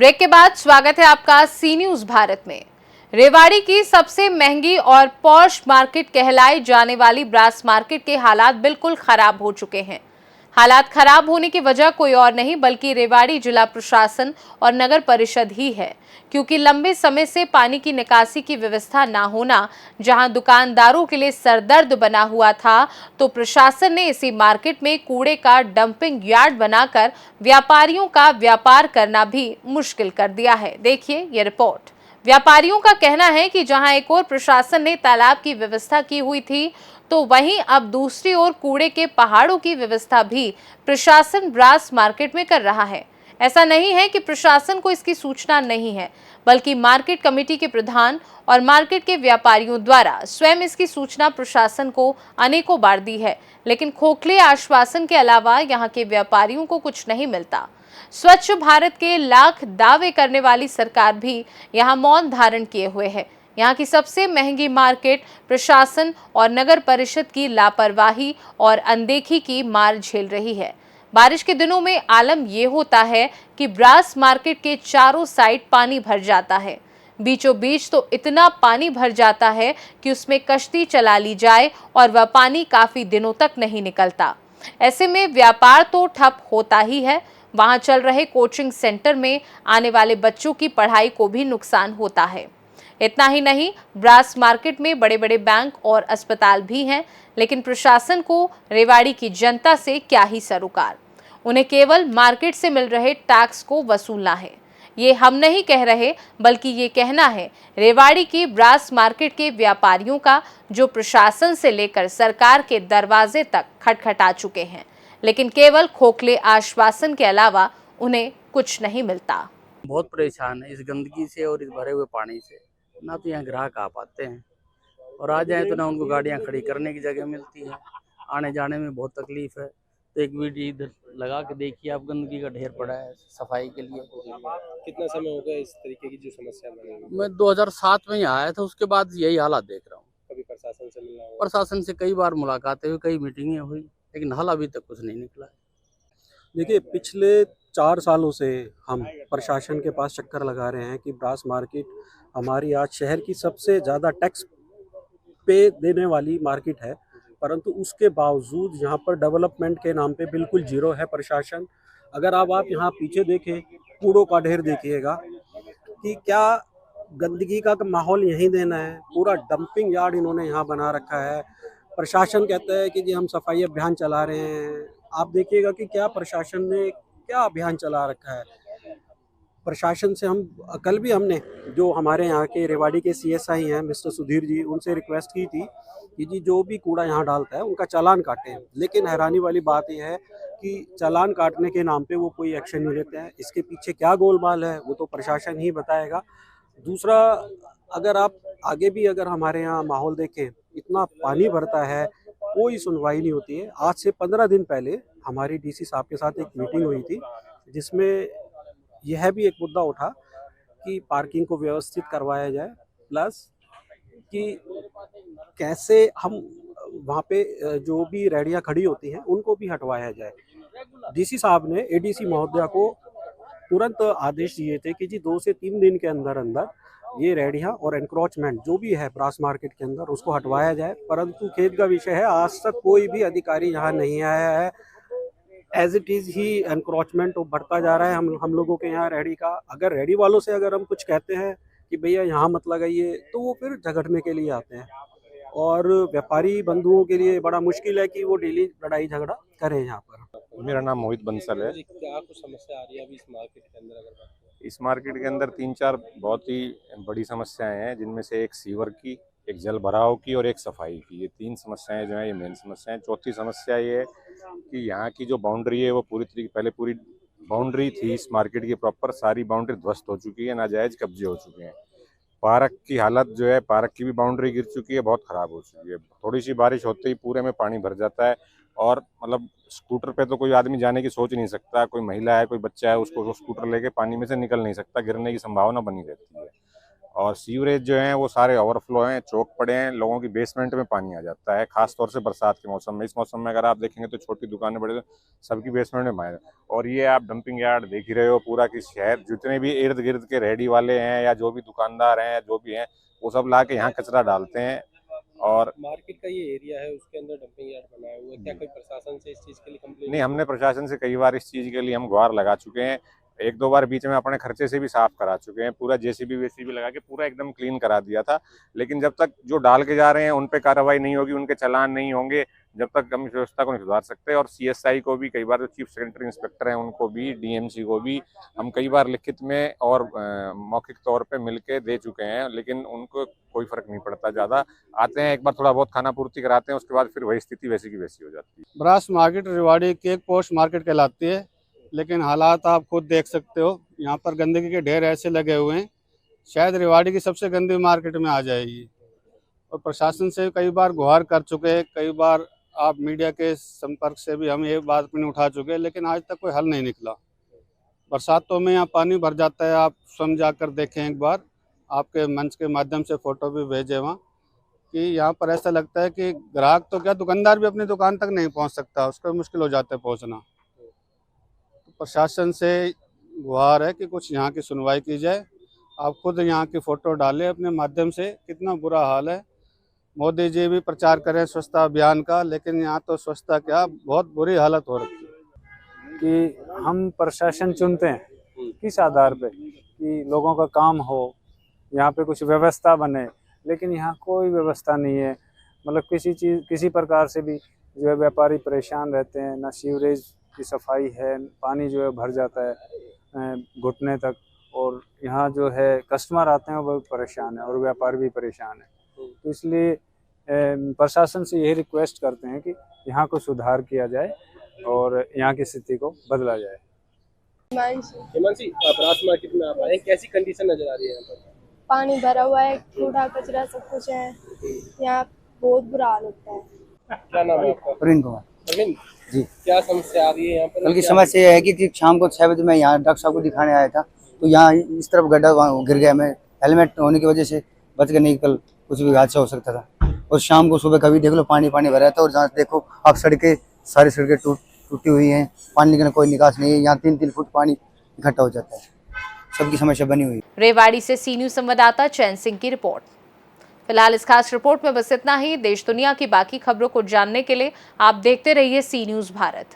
Break के बाद स्वागत है आपका सी न्यूज भारत में। रेवाड़ी की सबसे महंगी और पॉश मार्केट कहलाई जाने वाली ब्रास मार्केट के हालात बिल्कुल खराब हो चुके हैं। हालात खराब होने की वजह कोई और नहीं बल्कि रेवाड़ी जिला प्रशासन और नगर परिषद ही है, क्योंकि लंबे समय से पानी की निकासी की व्यवस्था ना होना जहां दुकानदारों के लिए सरदर्द बना हुआ था, तो प्रशासन ने इसी मार्केट में कूड़े का डंपिंग यार्ड बनाकर व्यापारियों का व्यापार करना भी मुश्किल कर दिया है। देखिए ये रिपोर्ट। व्यापारियों का कहना है कि जहां एक ओर प्रशासन ने तालाब की व्यवस्था की हुई थी, तो वहीं अब दूसरी ओर कूड़े के पहाड़ों की व्यवस्था भी प्रशासन ब्रास मार्केट में कर रहा है। ऐसा नहीं है कि प्रशासन को इसकी सूचना नहीं है, बल्कि मार्केट कमेटी के प्रधान और मार्केट के व्यापारियों द्वारा स्वयं इसकी सूचना प्रशासन को अनेकों बार दी है, लेकिन खोखले आश्वासन के अलावा यहाँ के व्यापारियों को कुछ नहीं मिलता। स्वच्छ भारत के लाख दावे करने वाली सरकार भी यहाँ मौन धारण किए हुए है। यहाँ की सबसे महंगी मार्केट प्रशासन और नगर परिषद की लापरवाही और अनदेखी की मार झेल रही है। बारिश के दिनों में आलम ये होता है कि ब्रास मार्केट के चारों साइड पानी भर जाता है। बीचों बीच तो इतना पानी भर जाता है कि उसमें कश्ती चला ली जाए और वह पानी काफी दिनों तक नहीं निकलता। ऐसे में व्यापार तो ठप होता ही है, वहां चल रहे कोचिंग सेंटर में आने वाले बच्चों की पढ़ाई को भी नुकसान होता है। इतना ही नहीं, ब्रास मार्केट में बड़े बड़े बैंक और अस्पताल भी हैं, लेकिन प्रशासन को रेवाड़ी की जनता से क्या ही सरोकार। उन्हें केवल मार्केट से मिल रहे टैक्स को वसूलना है। ये हम नहीं कह रहे, बल्कि ये कहना है रेवाड़ी की ब्रास मार्केट के व्यापारियों का, जो प्रशासन से लेकर सरकार के दरवाजे तक खटखटा चुके हैं, लेकिन केवल खोखले आश्वासन के अलावा उन्हें कुछ नहीं मिलता। बहुत परेशान है इस गंदगी से और इस भरे हुए पानी से। ना तो यहाँ ग्राहक आ पाते हैं और आ जाए तो ना उनको गाड़ियाँ खड़ी करने की जगह मिलती है। आने जाने में बहुत तकलीफ है। तो एक वीडियो इधर लगा के देखिए आप, गंदगी का ढेर पड़ा है सफाई के लिए। कितना समय हो गया इस तरीके की जो समस्या बनी हुई? मैं 2007 में ही आया था, उसके बाद यही हालात देख रहा हूँ। कभी प्रशासन से मिलना हुआ? प्रशासन से कई बार मुलाकातें हुई, कई मीटिंगें हुई, लेकिन हल अभी तक कुछ नहीं निकला है। देखिए, पिछले 4 सालों से हम प्रशासन के पास चक्कर लगा रहे हैं कि ब्रास मार्केट हमारी आज शहर की सबसे ज़्यादा टैक्स पे देने वाली मार्केट है, परंतु उसके बावजूद यहाँ पर डेवलपमेंट के नाम पे बिल्कुल जीरो है प्रशासन। अगर आप यहाँ पीछे देखें, कूड़ों का ढेर देखिएगा कि क्या गंदगी का माहौल यहीं देना है। पूरा डंपिंग यार्ड इन्होंने यहाँ बना रखा है। प्रशासन कहता है कि जी हम सफाई अभियान चला रहे हैं। आप देखिएगा कि क्या प्रशासन ने क्या अभियान चला रखा है। प्रशासन से हम कल भी हमने जो हमारे यहाँ के रेवाड़ी के सीएसआई हैं मिस्टर सुधीर जी, उनसे रिक्वेस्ट की थी कि जी जो भी कूड़ा यहाँ डालता है उनका चालान काटें, लेकिन हैरानी वाली बात यह है कि चालान काटने के नाम पे वो कोई एक्शन नहीं लेते हैं। इसके पीछे क्या गोलमाल है वो तो प्रशासन ही बताएगा। दूसरा, अगर आप आगे भी अगर हमारे यहाँ माहौल देखें, इतना पानी भरता है, कोई सुनवाई नहीं होती है। आज से 15 दिन पहले हमारी डीसी साहब के साथ एक मीटिंग हुई थी, जिसमें यह भी एक मुद्दा उठा कि पार्किंग को व्यवस्थित करवाया जाए, प्लस कि कैसे हम वहाँ पे जो भी रेहड़ियाँ खड़ी होती हैं उनको भी हटवाया जाए। डीसी साहब ने एडीसी महोदया को तुरंत आदेश दिए थे कि जी 2 से 3 दिन के अंदर अंदर ये रेहड़ियाँ और एनक्रोचमेंट जो भी है ब्रास मार्केट के अंदर उसको हटवाया जाए, परंतु खेद का विषय है आज तक कोई भी अधिकारी यहाँ नहीं आया है। एज इट इज़ ही एनक्रोचमेंट बढ़ता जा रहा है हम लोगों के यहाँ रेहड़ी का। अगर रेहड़ी वालों से अगर हम कुछ कहते हैं कि भैया यहाँ मत लगाइए, तो वो फिर झगड़ने के लिए आते हैं और व्यापारी बंधुओं के लिए बड़ा मुश्किल है कि वो डेली लड़ाई झगड़ा करें यहाँ पर। मेरा नाम मोहित बंसल है। जी, क्या कुछ समस्या आ रही है अभी इस मार्केट के अंदर? अगर बात करें इस मार्केट के अंदर 3-4 बहुत ही बड़ी समस्याएं हैं, जिनमें से एक सीवर की, एक जल भराव की और एक सफाई की। ये 3 समस्याएं जो हैं ये मेन समस्या हैं। चौथी समस्या ये है कि यहाँ की जो बाउंड्री है वो पूरी तरीके पहले पूरी बाउंड्री थी इस मार्केट की प्रॉपर, सारी बाउंड्री ध्वस्त हो चुकी है, नाजायज कब्जे हो चुके हैं। पार्क की हालत जो है, पार्क की भी बाउंड्री गिर चुकी है, बहुत ख़राब हो चुकी है। थोड़ी सी बारिश होते ही पूरे में पानी भर जाता है और मतलब स्कूटर पे तो कोई आदमी जाने की सोच नहीं सकता। कोई महिला है, कोई बच्चा है, उसको स्कूटर लेके पानी में से निकल नहीं सकता, गिरने की संभावना बनी रहती है। और सीवरेज जो हैं वो सारे ओवरफ्लो हैं, चौक पड़े हैं, लोगों की बेसमेंट में पानी आ जाता है, खास तौर से बरसात के मौसम में। इस मौसम में अगर आप देखेंगे तो छोटी दुकानें बड़े सबकी बेसमेंट में पानी। और ये आप डंपिंग यार्ड देख ही रहे हो पूरा, कि शहर जितने भी इर्द गिर्द के रेहड़ी वाले हैं या जो भी दुकानदार हैं, जो भी हैं, वो सब ला के यहाँ कचरा डालते हैं। और मार्केट का ये एरिया है, उसके अंदर डंपिंग यार्ड बनाया हुआ है, क्या कोई प्रशासन से इस चीज के लिए कंप्लेंट? नहीं, हमने प्रशासन से कई बार इस चीज़ के लिए हम गुहार लगा चुके हैं। एक दो बार बीच में अपने खर्चे से भी साफ करा चुके हैं, पूरा जेसीबी वेसीबी लगा के पूरा एकदम क्लीन करा दिया था। लेकिन जब तक जो डाल के जा रहे हैं उन पे कार्रवाई नहीं होगी, उनके चालान नहीं होंगे, जब तक हम इस व्यवस्था को नहीं सुधार सकते। और सीएसआई को भी कई बार, जो चीफ सेक्रेटरी इंस्पेक्टर हैं, उनको भी, डीएमसी को भी हम कई बार लिखित में और मौखिक तौर पे मिलके दे चुके हैं, लेकिन उनको कोई फर्क नहीं पड़ता। ज़्यादा आते हैं, एक बार थोड़ा बहुत खाना पूर्ति कराते हैं, उसके बाद फिर वही स्थिति वैसी की वैसी हो जाती है। ब्रास मार्केट रेवाड़ी की एक पोस्ट मार्केट कहलाती है, लेकिन हालात आप खुद देख सकते हो। यहाँ पर गंदगी के ढेर ऐसे लगे हुए हैं, शायद रेवाड़ी की सबसे गंदी मार्केट में आ जाएगी। और प्रशासन से कई बार गुहार कर चुके हैं, कई बार आप मीडिया के संपर्क से भी हम ये बात नहीं उठा चुके हैं, लेकिन आज तक कोई हल नहीं निकला। बरसातों में यहाँ पानी भर जाता है, आप स्वयं जाकर देखें एक बार, आपके मंच के माध्यम से फ़ोटो भी भेजे वहाँ, कि यहाँ पर ऐसा लगता है कि ग्राहक तो क्या, दुकानदार भी अपनी दुकान तक नहीं पहुँच सकता, उसको मुश्किल हो जाता है पहुँचना। प्रशासन से गुहार है कि कुछ यहाँ की सुनवाई की जाए। आप खुद यहाँ की फ़ोटो डालें अपने माध्यम से, कितना बुरा हाल है। मोदी जी भी प्रचार करें स्वच्छता अभियान का, लेकिन यहाँ तो स्वच्छता क्या, बहुत बुरी हालत हो रखी है। कि हम प्रशासन चुनते हैं किस आधार पे, कि लोगों का काम हो, यहाँ पे कुछ व्यवस्था बने, लेकिन यहाँ कोई व्यवस्था नहीं है। मतलब किसी प्रकार से भी जो है व्यापारी परेशान रहते हैं, ना सीवरेज की सफाई है, पानी जो है भर जाता है घुटने तक, और यहाँ जो है कस्टमर आते हैं वो भी परेशान है और व्यापारी भी परेशान है। तो इसलिए प्रशासन से यही रिक्वेस्ट करते हैं कि यहाँ को सुधार किया जाए और यहाँ की स्थिति को बदला जाए। हिमांशी, ब्रास मार्केट में आप आए, कैसी कंडीशन नजर आ रही है यहाँ पर? पानी भरा हुआ है, कूड़ा कचरा सब कुछ है, यहाँ बहुत बुरा हाल होता है। क्या नाम है आपका? प्रवीण कुमार अरविंद जी। क्या समस्या आ रही है यहाँ पर? कल की समस्या यह है कि शाम को 6 बजे मैं यहाँ डॉक्टर साहब को दिखाने आया था, तो यहाँ इस तरफ गड्ढा गिर गया। मैं हेलमेट होने की वजह से बच गया, नहीं कल कुछ भी हादसा हो सकता था। और शाम को सुबह कभी देख लो पानी भरा था, और जहाँ देखो आप सारी सड़कें टूटी हुई हैं, पानी का कोई निकास नहीं है। यहाँ 3-3 फुट पानी इकट्ठा हो जाता है, सबकी समस्या बनी हुई। रेवाड़ी से सी न्यूज़ संवाददाता चैन सिंह की रिपोर्ट। फिलहाल इस खास रिपोर्ट में बस इतना ही। देश दुनिया की बाकी खबरों को जानने के लिए आप देखते रहिए सी न्यूज़ भारत।